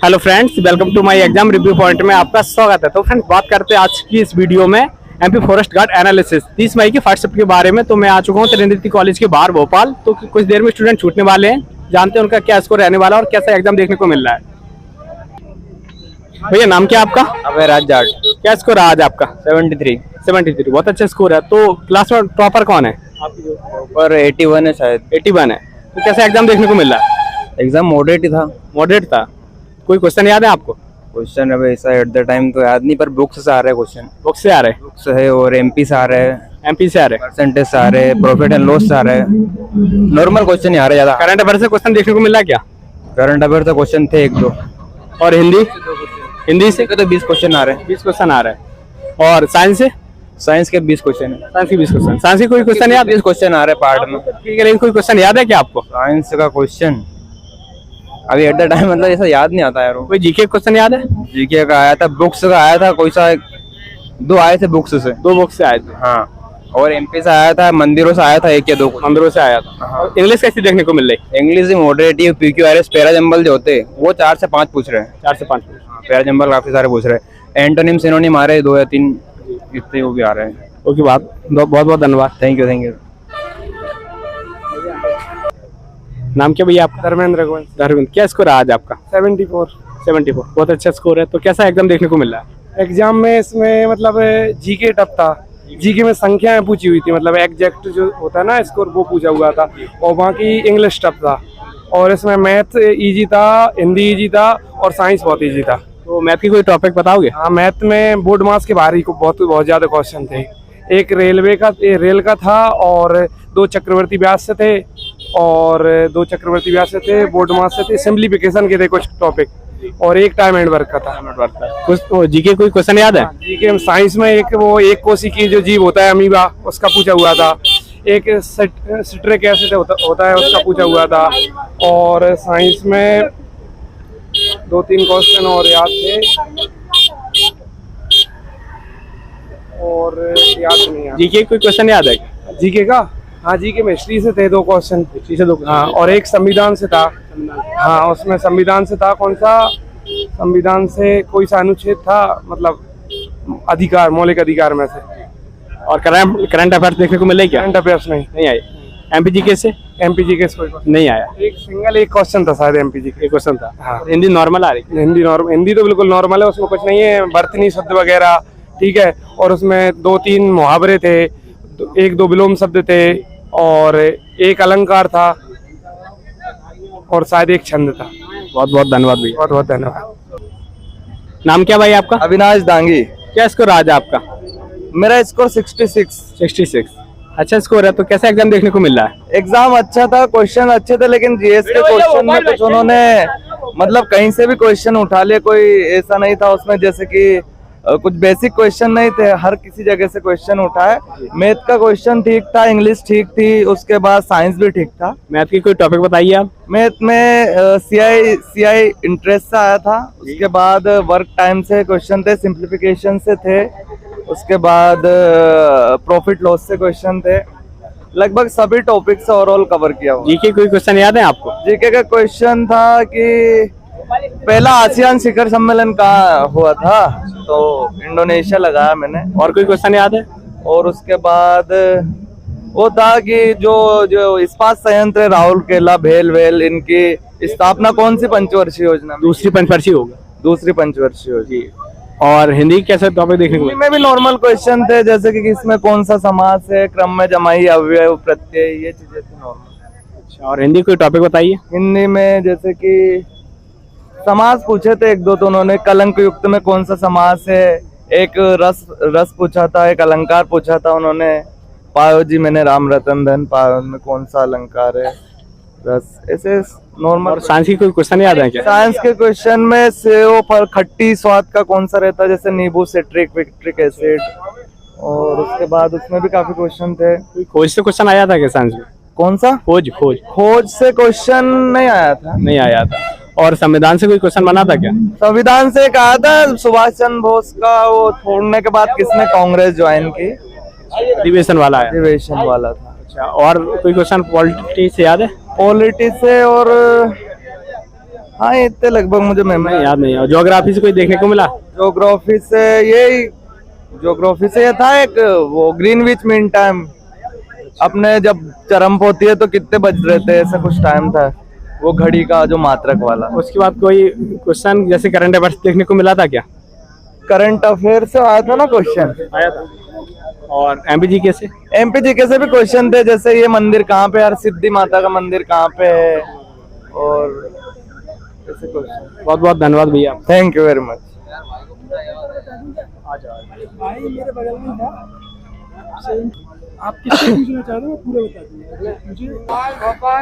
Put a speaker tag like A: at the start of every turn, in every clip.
A: Hello friends, welcome to my exam review point में आपका स्वागत है। तो फ्रेंड्स, बात करते हैं आज की इस वीडियो में एमपी फॉरेस्ट गार्ड एनालिसिस 30 मई की व्हाट्सएप के बारे में। तो मैं आ चुका हूँ त्रिनिटी कॉलेज के बाहर भोपाल। तो कुछ देर में स्टूडेंट छूटने वाले हैं, जानते हैं उनका क्या स्कोर रहने वाला है और कैसा एग्जाम देखने को मिल रहा है। भैया, नाम क्या आपका?
B: अभयराज जाट।
A: क्या स्कोर है आज आपका?
B: 73।
A: बहुत अच्छा स्कोर है। तो क्लास में टॉपर कौन है?
B: पर 81 है शायद।
A: 81 है। तो कैसा एग्जाम देखने को मिल रहा है?
B: एग्जाम मॉडरेट ही था।
A: मॉडरेट था। कोई क्वेश्चन याद है आपको?
B: क्वेश्चन अभी ऐसा एट द टाइम तो याद नहीं, पर बुक्स से आ रहे हैं क्वेश्चन।
A: बुक से आ रहे हैं?
B: बुक्स है और एमपी से आ रहे हैं,
A: एमपी से आ रहे हैं,
B: परसेंटेज से आ रहे हैं, प्रॉफिट एंड लॉस से आ रहे हैं। नॉर्मल क्वेश्चन ही आ रहे हैं ज्यादा।
A: करंट अफेयर से क्वेश्चन देखने को मिल रहा है क्या?
B: करंट अफेयर तो क्वेश्चन थे 1-2।
A: और हिंदी से
B: तो 20 क्वेश्चन आ रहे हैं।
A: 20 क्वेश्चन आ रहे हैं। और साइंस से?
B: साइंस के 20 क्वेश्चन है।
A: साइंस के 20 क्वेश्चन। साइंस के कोई क्वेश्चन याद?
B: 20 क्वेश्चन आ रहे हैं पार्ट में।
A: ठीक है, लेकिन कोई क्वेश्चन याद है क्या आपको?
B: साइंस का क्वेश्चन अभी एट द टाइम मतलब ऐसा याद नहीं आता यार।
A: कोई जीके क्वेश्चन याद है?
B: जीके का आया था, बुक्स का आया था, कोई सा 2 आए थे बुक्स से।
A: 2 बुक से आए थे।
B: हाँ, और एमपी से आया था, मंदिरों से आया था 1 या 2।
A: मंदिरों से आया था।
B: हाँ।
A: इंग्लिश कैसी देखने को मिल रही?
B: English moderate, PQRS, para jumble जो होते वो 4 से 5 पूछ रहे हैं।
A: 4 से 5।
B: पैरा जंबल काफी सारे पूछ रहे हैं। एंटोनिम सिनोनिम आ रहे हैं 2 या 3, इतने वो भी आ रहे हैं।
A: ओके, बहुत बहुत धन्यवाद।
B: Thank you.
A: नाम क्या भैया आपका?
C: धर्मेंद्र।
A: क्या स्कोर है आज आपका?
C: 74।
A: बहुत अच्छा स्कोर है। तो कैसा एग्जाम देखने को मिल रहा है?
C: एग्जाम में इसमें मतलब जीके टफ था। जीके में संख्याएं पूछी हुई थी, मतलब एग्जैक्ट जो होता है ना स्कोर, वो पूछा हुआ था। और बाकी इंग्लिश टफ था। और इसमें मैथ इजी था, हिंदी इजी था और साइंस बहुत इजी था।
A: तो मैथ की कोई टॉपिक बताओगे?
C: हाँ, मैथ में बोर्ड मार्क्स के बाहर ही बहुत ज्यादा क्वेश्चन थे। एक रेल का था और 2 चक्रवर्ती व्यास से थे और 2 चक्रवर्ती व्यास से थे, बोर्ड मार्क्स से थे, सिंप्लीफिकेशन के थे कुछ टॉपिक, और एक टाइम एंड वर्क का था।
A: कुछ जीके कोई क्वेश्चन याद है?
C: जीके साइंस में एक कोशिकी जो जीव होता है अमीबा, उसका पूछा हुआ था। एक सिट्रिक एसिड होता है, उसका पूछा हुआ था। और साइंस में 2-3 क्वेश्चन और याद थे और याद नहीं है।
A: जीके कोई क्वेश्चन याद है?
C: जीके का? हाँ, जीके में हिस्ट्री से थे 2 क्वेश्चन।
A: हिस्ट्री से 2।
C: हाँ, और एक संविधान से था। हाँ, उसमें संविधान से था। कौन सा संविधान से? कोई सा अनुच्छेद था, मतलब अधिकार, मौलिक अधिकार में से।
A: और करंट अफेयर्स देखने को मिल रही क्या?
C: करंट अफेयर्स नहीं
A: आई। एमपीजीके से?
C: एमपीजीके से कोई
A: नहीं आया।
C: एक क्वेश्चन था शायद एमपीजीके।
A: एक क्वेश्चन था।
C: हाँ।
A: हिंदी नॉर्मल आ रही?
C: हिंदी तो बिल्कुल नॉर्मल है, उसमें कुछ नहीं है, बर्तनी शब्द वगैरह, ठीक है। और उसमें 2-3 मुहावरे थे, 1-2 विलोम शब्द थे और एक अलंकार था और शायद एक छंद था।
A: बहुत बहुत धन्यवाद भैया।
C: बहुत बहुत धन्यवाद।
A: नाम क्या भाई आपका?
B: अविनाश दांगी।
A: क्या स्कोर आज आपका?
B: मेरा स्कोर 66।
A: अच्छा स्कोर है। तो कैसा एग्जाम देखने को मिल रहा है?
B: एग्जाम अच्छा था, क्वेश्चन अच्छे थे, लेकिन जीएस के क्वेश्चन में कुछ उन्होंने मतलब कहीं से भी क्वेश्चन उठा लिए, कोई ऐसा नहीं था उसमें, जैसे कि कुछ बेसिक क्वेश्चन नहीं थे, हर किसी जगह से क्वेश्चन उठाए। मैथ का क्वेश्चन ठीक था, इंग्लिश ठीक थी, उसके बाद साइंस भी ठीक था।
A: मैथ की कोई टॉपिक बताइए आप।
B: मैथ में सीआई इंटरेस्ट से आया था, उसके बाद वर्क टाइम से क्वेश्चन थे, सिंप्लीफिकेशन से थे, उसके बाद प्रॉफिट लॉस से क्वेश्चन थे। लगभग सभी टॉपिक से ओवरऑल कवर किया हुआ।
A: जीके कोई क्वेश्चन याद है आपको?
B: जीके का क्वेश्चन था कि पहला आसियान शिखर सम्मेलन कहाँ हुआ था, तो इंडोनेशिया लगाया मैंने।
A: और कोई क्वेश्चन याद है?
B: और उसके बाद वो था कि जो इस्पात संयंत्र है, राउरकेला, भेल वेल, इनकी स्थापना कौन सी पंचवर्षीय योजना में?
A: दूसरी पंचवर्षीय होगा।
B: दूसरी पंचवर्षीय योजना।
A: और हिंदी कैसे टॉपिक देखने को?
B: हिंदी में भी नॉर्मल क्वेश्चन थे, जैसे कि इसमें कौन सा समास है, क्रम में जमाई, अव्यय, प्रत्यय, ये चीजें थी नॉर्मल।
A: अच्छा, और हिंदी कोई टॉपिक बताइए।
B: हिंदी में जैसे कि समास पूछे थे 1-2, तो उन्होंने कलंक युक्त में कौन सा समास है, एक रस पूछा था, एक अलंकार पूछा था उन्होंने। पायो जी मैंने राम रतन धन, पायो में कौन सा अलंकार है, रस, ऐसे नॉर्मल।
A: और साइंस की कोई क्वेश्चन याद है क्या?
B: साइंस के क्वेश्चन में सेव फल खट्टी स्वाद का कौन सा रहता है, जैसे नींबू, सिट्रिक, विट्रिक एसिड। और उसके बाद उसमें भी काफी क्वेश्चन थे।
A: कोई खोज से क्वेश्चन आया था क्या साइंस में?
B: कौन सा? खोज से क्वेश्चन नहीं आया था।
A: नहीं आया था। और संविधान से कोई क्वेश्चन बना था क्या?
B: संविधान से एक आया था, सुभाष चंद्र बोस का वो छोड़ने के बाद किसने कांग्रेस ज्वाइन की,
A: अधिवेशन वाला है।
B: अधिवेशन वाला था।
A: अच्छा, और कोई क्वेश्चन पॉलिटी से याद है?
B: पॉलिटी से और हाँ इतने लगभग मुझे मेमोरी
A: याद नहीं है। ज्योग्राफी से कोई देखने को मिला?
B: ज्योग्राफी से ये था एक वो ग्रीनविच मीन टाइम, अपने जब चरम होती है तो कितने बज रहे थे, ऐसा कुछ टाइम था वो घड़ी का जो मात्रक वाला।
A: उसके बाद कोई क्वेश्चन जैसे करंट अफेयर्स देखने को मिला था क्या?
B: करंट अफेयर से आया था ना क्वेश्चन,
A: आया था। और एमपीजीके से?
B: एमपीजीके से भी क्वेश्चन थे, जैसे ये मंदिर कहाँ पे, सिद्धि माता का मंदिर कहाँ पे है, और ऐसे क्वेश्चन।
A: बहुत बहुत धन्यवाद भैया।
B: Thank you very much.
D: भाई मेरे बगल में था, आप किससे पूछना चाहते हो मैं पूरा बता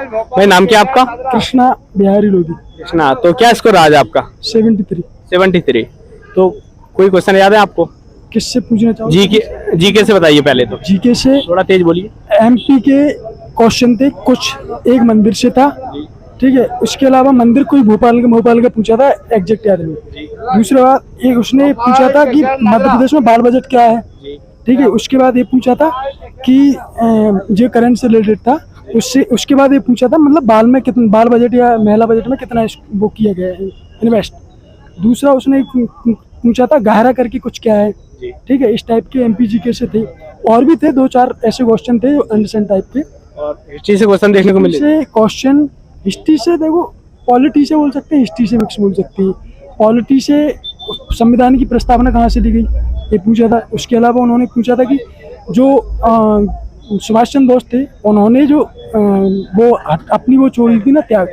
D: दूंगा।
A: भाई नाम क्या आपका?
D: कृष्णा बिहारी लोधी।
A: कृष्णा, तो क्या स्कोर आज आपका?
D: 73।
A: 73। तो कोई क्वेश्चन याद है आपको?
D: किससे पूछना चाहो?
A: जीके से बताइए पहले तो।
D: जीके से
A: थोड़ा तेज बोलिए।
D: एमपी के क्वेश्चन थे कुछ, एक मंदिर से था, ठीक है। उसके अलावा मंदिर कोई भोपाल का पूछा था, एग्जैक्ट याद नहीं। दूसरा बात एक उसने पूछा था कि मध्य प्रदेश में बाल बजट क्या है, ठीक है। उसके बाद ये पूछा था कि जो करंट से रिलेटेड था, उसके बाद ये पूछा था मतलब बाल बजट या महिला बजट में कितना वो किया गया है इन्वेस्ट। दूसरा उसने पूछा था गहरा करके कुछ क्या है, ठीक है। इस टाइप के एमपीजीके से थे, और भी थे 2-4 ऐसे क्वेश्चन थे अंडरस्टैंड टाइप के।
A: और हिस्ट्री से क्वेश्चन देखने को मिले?
D: क्वेश्चन हिस्ट्री से देखो, पॉलिटी से बोल सकते हैं, हिस्ट्री से मिक्स बोल सकते हैं। पॉलिटी से संविधान की प्रस्तावना कहाँ से ली गई ये पूछा था। उसके अलावा उन्होंने पूछा था कि जो सुभाष चंद्र बोस थे, उन्होंने जो वो अपनी वो छोड़ी थी ना त्याग,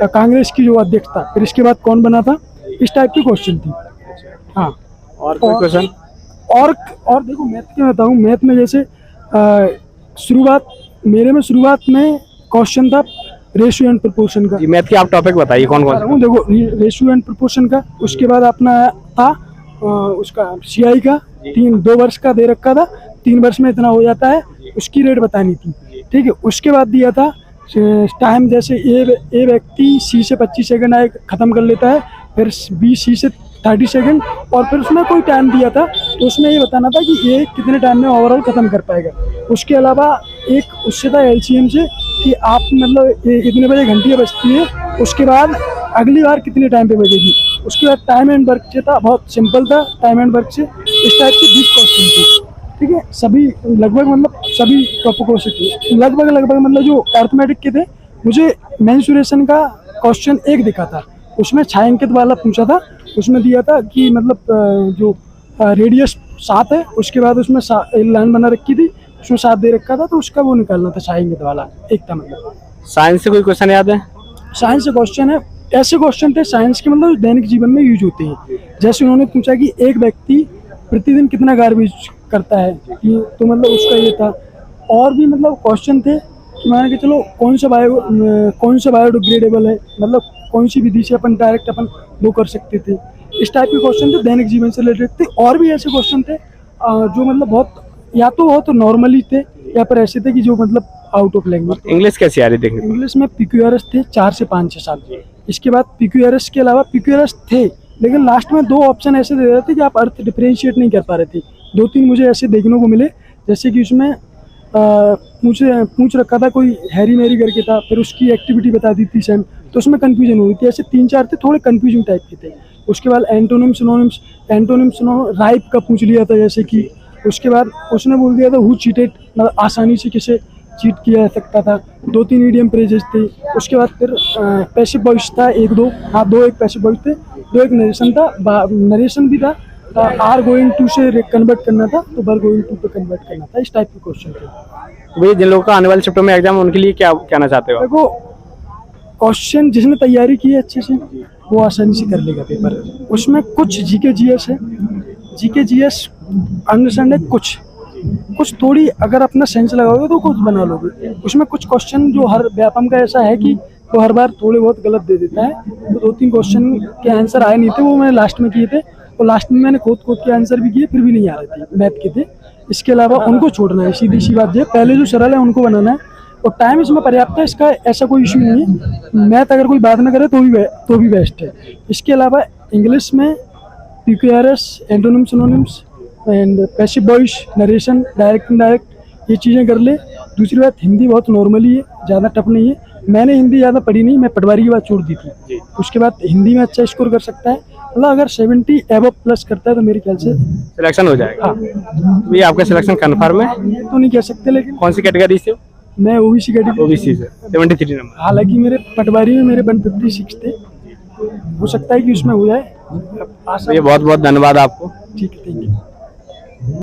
D: कांग्रेस की जो अध्यक्ष था, फिर इसके बाद कौन बना था, इस टाइप की क्वेश्चन थी। हाँ,
A: और कोई क्वेश्चन?
D: और देखो मैथ के बताऊँ, मैथ में जैसे शुरुआत में क्वेश्चन था रेशियो एंड प्रोपोर्शन का।
A: मैथ की आप टॉपिक बताइए कौन कौन सा?
D: देखो रेशियो एंड प्रोपोर्शन का, उसके बाद अपना था उसका सीआई का 2 वर्ष का दे रखा था, 3 वर्ष में इतना हो जाता है, उसकी रेट बतानी थी, ठीक है। उसके बाद दिया था टाइम, जैसे ए व्यक्ति सी से 25 सेकंड आए खत्म कर लेता है, फिर बी सी से 30 सेकंड, और फिर उसमें कोई टाइम दिया था, तो उसमें ये बताना था कि ये कितने टाइम में ओवरऑल खत्म कर पाएगा। उसके अलावा एक उससे था एलसीएम से कि आप मतलब इतने बजे घंटियाँ बजती है, उसके बाद अगली बार कितने टाइम पे बजेगी। उसके बाद टाइम एंड वर्क से था, बहुत सिंपल था टाइम एंड वर्क से, इस टाइप से 20 क्वेश्चन थे, ठीक है। सभी लगभग मतलब सभी टॉपिकों से थे, लगभग मतलब जो अर्थमेटिक के थे। मुझे मेंसुरेशन का क्वेश्चन एक दिखा था, उसमें 6 अंकित वाला पूछा था। उसमें दिया था कि मतलब जो रेडियस 7 है, उसके बाद उसमें लाइन बना रखी थी, उसमें 7 दे रखा था, तो उसका वो निकालना था 6 अंकित वाला एक था। मतलब
A: साइंस से कोई क्वेश्चन याद है?
D: साइंस से क्वेश्चन है, ऐसे क्वेश्चन थे साइंस के मतलब दैनिक जीवन में यूज होते हैं। जैसे उन्होंने पूछा कि एक व्यक्ति प्रतिदिन कितना गार्बेज करता है, तो मतलब उसका ये था। और भी मतलब क्वेश्चन थे कि मान के चलो कौन सा बायोडिग्रेडेबल है, मतलब कौन सी विधि से अपन डायरेक्ट वो कर सकते थे। इस टाइप के क्वेश्चन थे, दैनिक जीवन से रिलेटेड थे। और भी ऐसे क्वेश्चन थे जो मतलब बहुत नॉर्मली थे, या पर ऐसे थे कि जो मतलब आउट ऑफ लैंग्वेज।
A: इंग्लिश कैसी आ रही देखने?
D: इंग्लिश में पीक्यूआरएस थे 4 से 5 से 7। इसके बाद पीक्यूआरएस के अलावा पीक्यूआरएस थे, लेकिन लास्ट में 2 ऑप्शन ऐसे दे रहे थे कि आप अर्थ डिफरेंशिएट नहीं कर पा रहे थे। 2-3 मुझे ऐसे देखने को मिले, जैसे कि उसमें पूछ रखा था कोई हैरी मैरी करके था, फिर उसकी एक्टिविटी बता दी थी सेम, तो उसमें कंफ्यूजन हो रही थी। ऐसे 3-4 थे, थोड़े कंफ्यूजिंग टाइप के थे। उसके बाद एंटोनिम सिनोनिम्स राइप का पूछ लिया था, जैसे कि उसके बाद उसने बोल दिया था हु चीटेड, मतलब आसानी से किसे चीट किया जा सकता था। 2-3 ईडियम फ्रेजेस थे। उसके बाद फिर पैसिव वॉइस था 1-2, हाँ 2-1 पैसिव वॉइस थे, 2-1 नरेशन था, नरेशन भी था। आर गोइंग टू से कन्वर्ट करना था, तो वर गोइंग टू पे कन्वर्ट करना था। इस टाइप के क्वेश्चन थे।
A: भैया जिन लोगों का आने वाले चैप्टर में एग्जाम, उनके लिए क्या कहना चाहते हो?
D: देखो क्वेश्चन जिसने तैयारी की है अच्छे से, वो आसानी से कर लेगा पेपर। उसमें कुछ जीके जीएस है, जीके जीएस अंडरस्टैंड है, कुछ थोड़ी अगर अपना सेंस लगाओगे तो कुछ बना लोगे। उसमें कुछ क्वेश्चन जो हर व्यापम का ऐसा है कि वो हर बार थोड़े बहुत गलत दे देता है, तो 2-3 क्वेश्चन के आंसर आए नहीं थे, वो मैंने लास्ट में किए थे, और लास्ट में मैंने खोद के आंसर भी किए, फिर भी नहीं आ रहे थे, मैथ के थे। इसके अलावा उनको छोड़ना है, सीधी सी बात है। पहले जो सरल है उनको बनाना है, और टाइम इसमें पर्याप्त है, इसका ऐसा कोई इशू नहीं है। मैथ अगर कोई बाद में करे तो भी बेस्ट है। इसके अलावा इंग्लिश में PQRS, antonym synonyms and passive voice, narration, direct indirect, ये चीज़ें कर ले। दूसरी बात हिंदी बहुत नॉर्मली है, ज़्यादा टफ नहीं है। मैंने हिंदी ज़्यादा पढ़ी नहीं, मैं पटवारी की बात छोड़ दी थी। उसके बाद हिंदी में अच्छा स्कोर कर सकता है, मतलब अगर 70 एबव प्लस करता है तो मेरे ख्याल से
A: सिलेक्शन हो जाएगा।
D: हाँ।
A: ये आपका सिलेक्शन कन्फर्म है?
D: ये तो नहीं कह सकते, लेकिन
A: कौन सी कैटेगरी से हो?
D: मैं ओबीसी कैटेगरी,
A: ओबीसी से 73 नंबर।
D: हालांकि मेरे पटवारी में मेरे 156 थे, हो सकता है कि उसमें हो जाए।
A: ये बहुत बहुत धन्यवाद आपको।
D: ठीक है, थैंक यू।